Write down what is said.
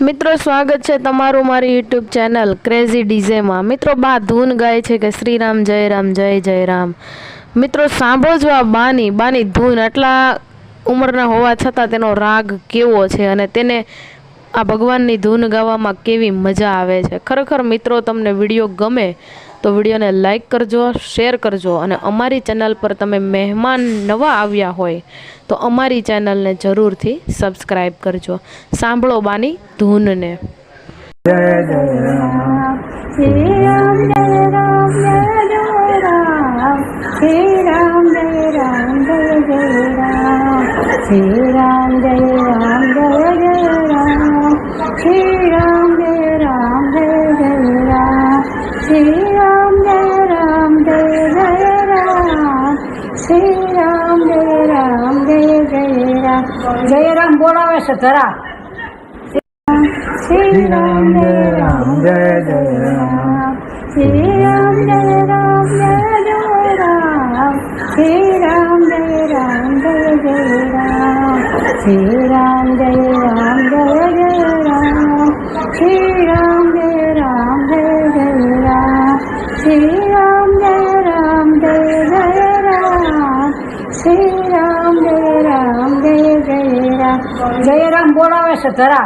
મિત્રો સ્વાગત છે તમારું મારી યુટ્યુબ ચેનલ ક્રેઝી ડીજેમાં। મિત્રો બા ધૂન ગાય છે કે શ્રી રામ જય જય રામ। મિત્રો સાંભળજો આ બાની ધૂન, આટલા ઉંમરના હોવા છતાં તેનો રાગ કેવો છે અને તેને આ ભગવાનની ધૂન ગાવામાં કેવી મજા આવે છે। ખરેખર મિત્રો તમને વિડીયો ગમે તો વિડીયોને લાઈક કરજો, શેર કરજો અને અમારી ચેનલ પર તમે મહેમાન નવા આવ્યા હોય તો અમારી ચેનલને જરૂરથી સબસ્ક્રાઈબ કરજો। સાંભળો બાની ધૂનને। જય જય રામ શ્રી રામ જય રામ જય જય રામ શ્રી રામ જય રામ જય જય રામ શ્રી રામ જય રામ જય જય રામ શ્રી રામ જય રામ જય જય રામ શ્રી રામ જય રામ જય જય રામ શ્રી રામ જય રામ જય જય રામ। જય રામ બોલાવે છે ધરા। श्री राम जय राम जय जय राम श्री राम जय राम जय जय राम श्री राम जय राम जय जय राम श्री राम जय राम जय जय राम श्री राम जय राम जय जय राम श्री राम जय राम जय जय राम श्री राम जय राम जय जय राम। जय राम बोलावे છે ધરા।